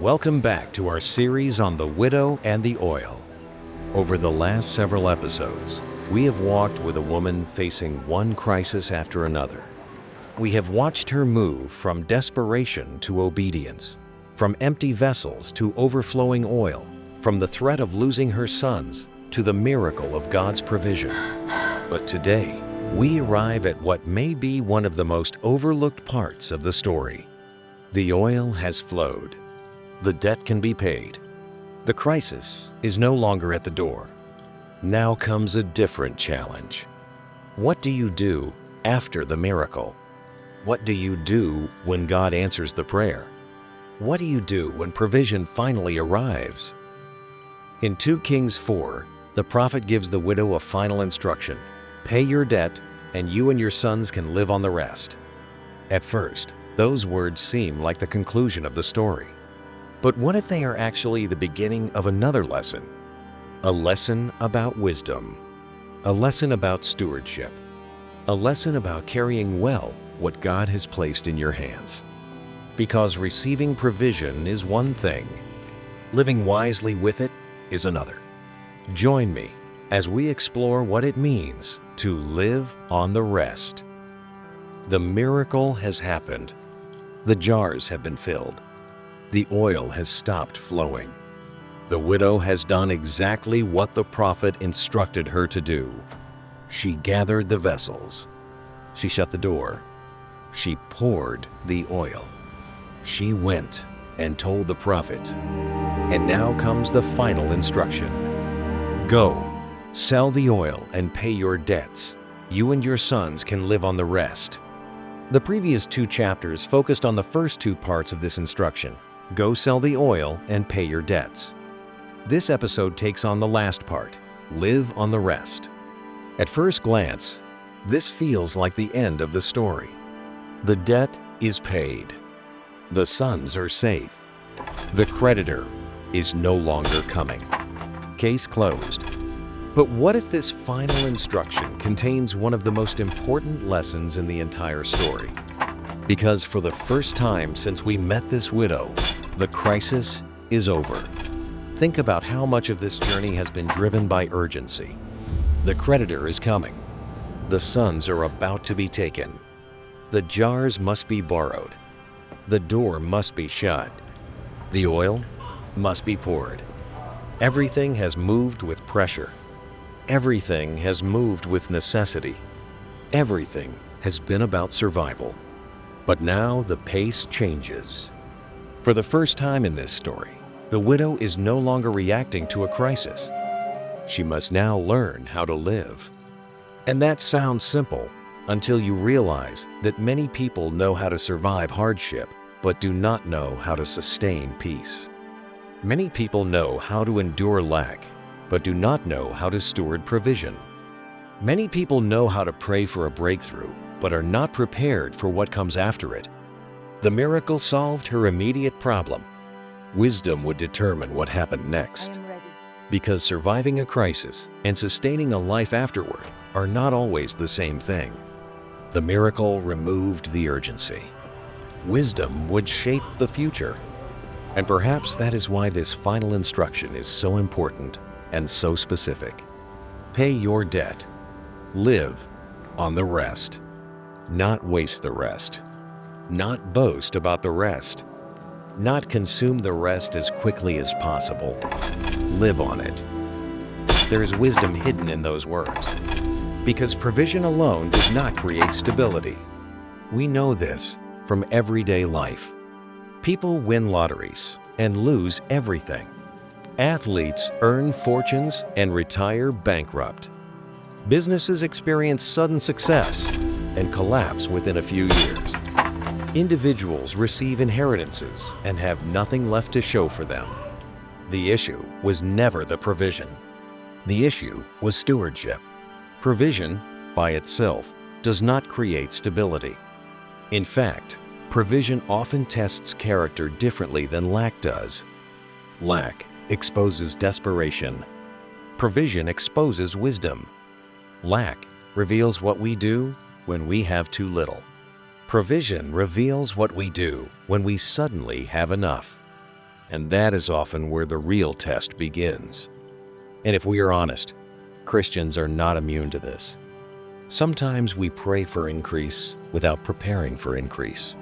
Welcome back to our series on the widow and the oil. Over the last several episodes, we have walked with a woman facing one crisis after another. We have watched her move from desperation to obedience, from empty vessels to overflowing oil, from the threat of losing her sons to the miracle of God's provision. But today, we arrive at what may be one of the most overlooked parts of the story. The oil has flowed. The debt can be paid. The crisis is no longer at the door. Now comes a different challenge. What do you do after the miracle? What do you do when God answers the prayer? What do you do when provision finally arrives? In 2 Kings 4, the prophet gives the widow a final instruction. Pay your debt, and you and your sons can live on the rest. At first, those words seem like the conclusion of the story. But what if they are actually the beginning of another lesson? A lesson about wisdom. A lesson about stewardship. A lesson about carrying well what God has placed in your hands. Because receiving provision is one thing, living wisely with it is another. Join me as we explore what it means to live on the rest. The miracle has happened. The jars have been filled. The oil has stopped flowing. The widow has done exactly what the prophet instructed her to do. She gathered the vessels. She shut the door. She poured the oil. She went and told the prophet. And now comes the final instruction. Go, sell the oil and pay your debts. You and your sons can live on the rest. The previous 2 chapters focused on the first 2 parts of this instruction. Go sell the oil and pay your debts. This episode takes on the last part, live on the rest. At first glance, this feels like the end of the story. The debt is paid. The sons are safe. The creditor is no longer coming. Case closed. But what if this final instruction contains one of the most important lessons in the entire story? Because for the first time since we met this widow, the crisis is over. Think about how much of this journey has been driven by urgency. The creditor is coming. The sons are about to be taken. The jars must be borrowed. The door must be shut. The oil must be poured. Everything has moved with pressure. Everything has moved with necessity. Everything has been about survival. But now the pace changes. For the first time in this story, the widow is no longer reacting to a crisis. She must now learn how to live. And that sounds simple until you realize that many people know how to survive hardship, but do not know how to sustain peace. Many people know how to endure lack, but do not know how to steward provision. Many people know how to pray for a breakthrough, but are not prepared for what comes after it. The miracle solved her immediate problem. Wisdom would determine what happened next. Because surviving a crisis and sustaining a life afterward are not always the same thing. The miracle removed the urgency. Wisdom would shape the future. And perhaps that is why this final instruction is so important and so specific. Pay your debt. Live on the rest. Not waste the rest. Not boast about the rest. Not consume the rest as quickly as possible. Live on it. There is wisdom hidden in those words. Because provision alone does not create stability. We know this from everyday life. People win lotteries and lose everything. Athletes earn fortunes and retire bankrupt. Businesses experience sudden success and collapse within a few years. Individuals receive inheritances and have nothing left to show for them. The issue was never the provision. The issue was stewardship. Provision, by itself, does not create stability. In fact, provision often tests character differently than lack does. Lack exposes desperation. Provision exposes wisdom. Lack reveals what we do when we have too little. Provision reveals what we do when we suddenly have enough. And that is often where the real test begins. And if we are honest, Christians are not immune to this. Sometimes we pray for increase without preparing for increase.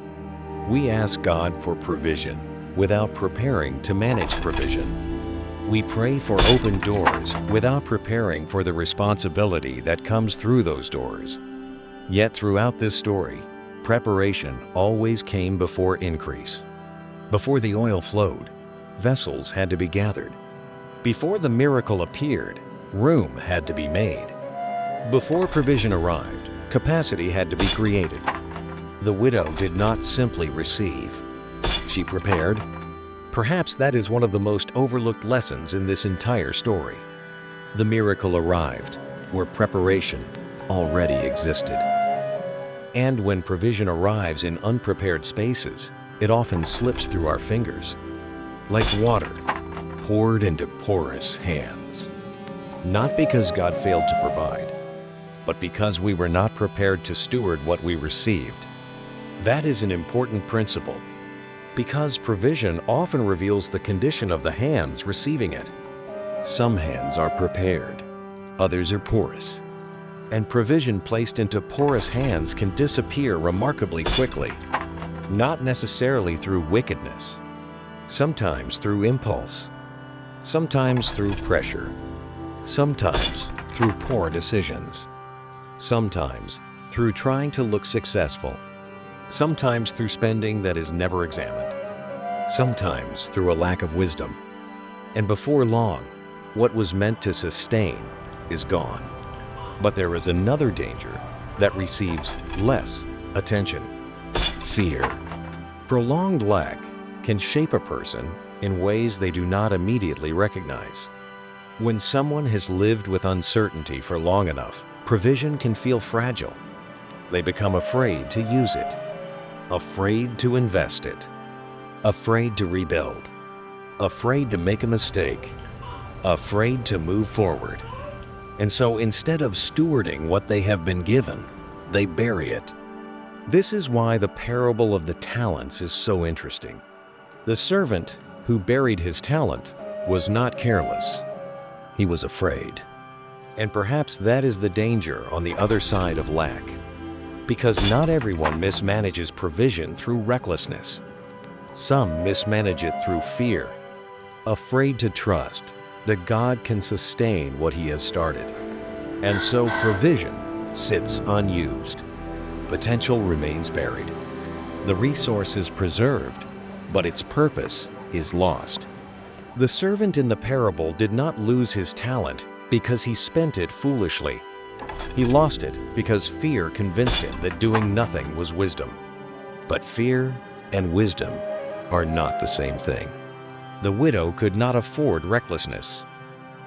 We ask God for provision without preparing to manage provision. We pray for open doors without preparing for the responsibility that comes through those doors. Yet throughout this story, preparation always came before increase. Before the oil flowed, vessels had to be gathered. Before the miracle appeared, room had to be made. Before provision arrived, capacity had to be created. The widow did not simply receive. She prepared. Perhaps that is one of the most overlooked lessons in this entire story. The miracle arrived where preparation already existed. And when provision arrives in unprepared spaces, it often slips through our fingers, like water poured into porous hands. Not because God failed to provide, but because we were not prepared to steward what we received. That is an important principle, because provision often reveals the condition of the hands receiving it. Some hands are prepared, others are porous. And provision placed into porous hands can disappear remarkably quickly, not necessarily through wickedness, sometimes through impulse, sometimes through pressure, sometimes through poor decisions, sometimes through trying to look successful, sometimes through spending that is never examined, sometimes through a lack of wisdom. And before long, what was meant to sustain is gone. But there is another danger that receives less attention: fear. Prolonged lack can shape a person in ways they do not immediately recognize. When someone has lived with uncertainty for long enough, provision can feel fragile. They become afraid to use it, afraid to invest it, afraid to rebuild, afraid to make a mistake, afraid to move forward. And so instead of stewarding what they have been given, they bury it. This is why the parable of the talents is so interesting. The servant who buried his talent was not careless. He was afraid. And perhaps that is the danger on the other side of lack. Because not everyone mismanages provision through recklessness. Some mismanage it through fear, afraid to trust that God can sustain what He has started. And so provision sits unused. Potential remains buried. The resource is preserved, but its purpose is lost. The servant in the parable did not lose his talent because he spent it foolishly. He lost it because fear convinced him that doing nothing was wisdom. But fear and wisdom are not the same thing. The widow could not afford recklessness.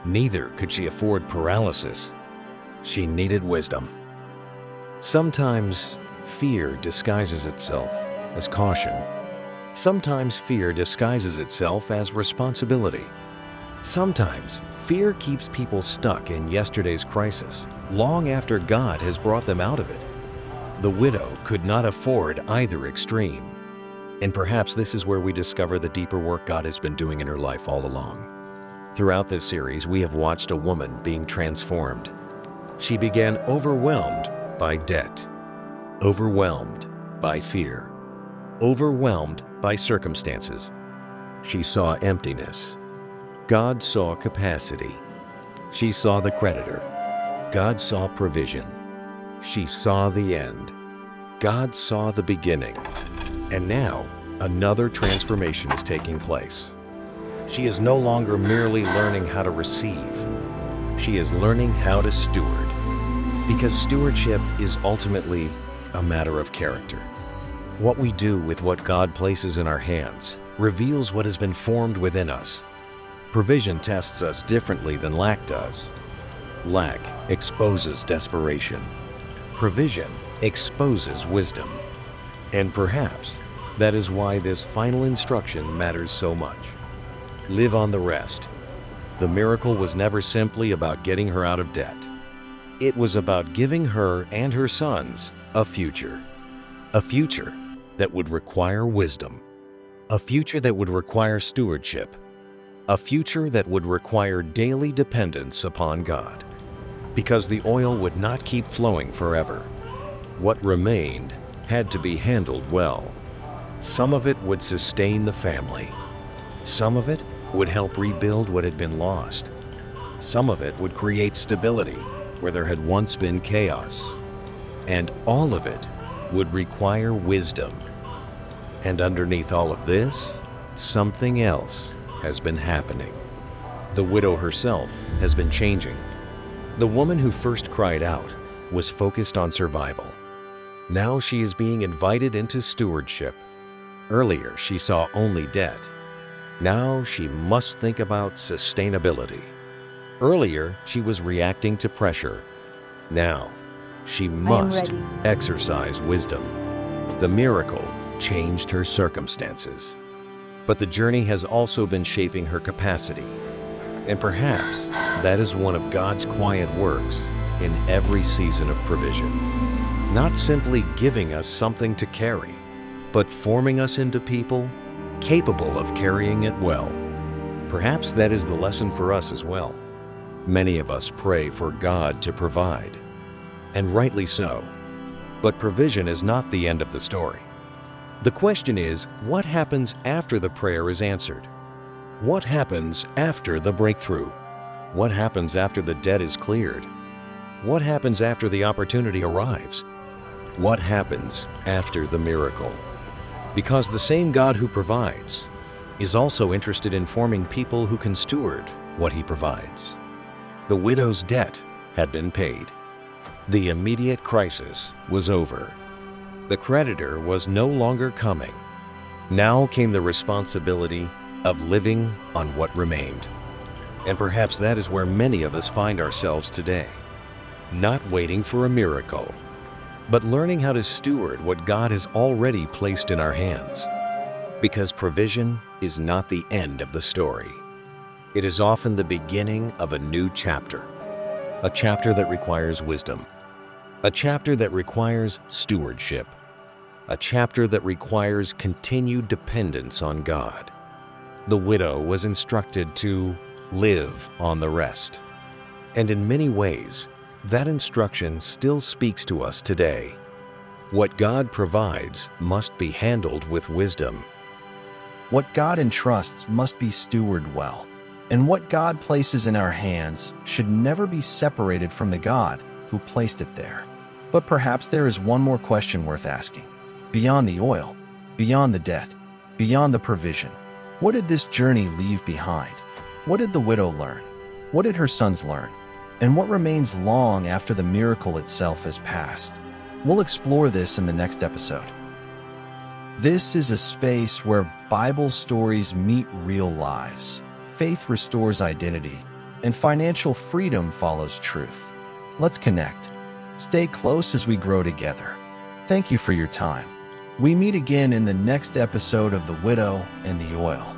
Neither could she afford paralysis. She needed wisdom. Sometimes fear disguises itself as caution. Sometimes fear disguises itself as responsibility. Sometimes fear keeps people stuck in yesterday's crisis, long after God has brought them out of it. The widow could not afford either extreme. And perhaps this is where we discover the deeper work God has been doing in her life all along. Throughout this series, we have watched a woman being transformed. She began overwhelmed by debt, overwhelmed by fear, overwhelmed by circumstances. She saw emptiness. God saw capacity. She saw the creditor. God saw provision. She saw the end. God saw the beginning. And now, another transformation is taking place. She is no longer merely learning how to receive. She is learning how to steward. Because stewardship is ultimately a matter of character. What we do with what God places in our hands reveals what has been formed within us. Provision tests us differently than lack does. Lack exposes desperation. Provision exposes wisdom. And perhaps that is why this final instruction matters so much. Live on the rest. The miracle was never simply about getting her out of debt. It was about giving her and her sons a future that would require wisdom. A future that would require stewardship. A future that would require daily dependence upon God. Because the oil would not keep flowing forever. What remained had to be handled well. Some of it would sustain the family. Some of it would help rebuild what had been lost. Some of it would create stability where there had once been chaos. And all of it would require wisdom. And underneath all of this, something else has been happening. The widow herself has been changing. The woman who first cried out was focused on survival. Now she is being invited into stewardship. Earlier, she saw only debt. Now she must think about sustainability. Earlier, she was reacting to pressure. Now, she must exercise wisdom. The miracle changed her circumstances. But the journey has also been shaping her capacity. And perhaps that is one of God's quiet works in every season of provision. Not simply giving us something to carry, but forming us into people capable of carrying it well. Perhaps that is the lesson for us as well. Many of us pray for God to provide, and rightly so. But provision is not the end of the story. The question is, what happens after the prayer is answered? What happens after the breakthrough? What happens after the debt is cleared? What happens after the opportunity arrives? What happens after the miracle? Because the same God who provides is also interested in forming people who can steward what He provides. The widow's debt had been paid. The immediate crisis was over. The creditor was no longer coming. Now came the responsibility of living on what remained. And perhaps that is where many of us find ourselves today. Not waiting for a miracle, but learning how to steward what God has already placed in our hands. Because provision is not the end of the story. It is often the beginning of a new chapter. A chapter that requires wisdom. A chapter that requires stewardship. A chapter that requires continued dependence on God. The widow was instructed to live on the rest. And in many ways, that instruction still speaks to us today. What God provides must be handled with wisdom. What God entrusts must be stewarded well. And what God places in our hands should never be separated from the God who placed it there. But perhaps there is one more question worth asking. Beyond the oil, beyond the debt, beyond the provision, what did this journey leave behind? What did the widow learn? What did her sons learn? And what remains long after the miracle itself has passed? We'll explore this in the next episode. This is a space where Bible stories meet real lives. Faith restores identity, and financial freedom follows truth. Let's connect. Stay close as we grow together. Thank you for your time. We meet again in the next episode of The Widow and the Oil.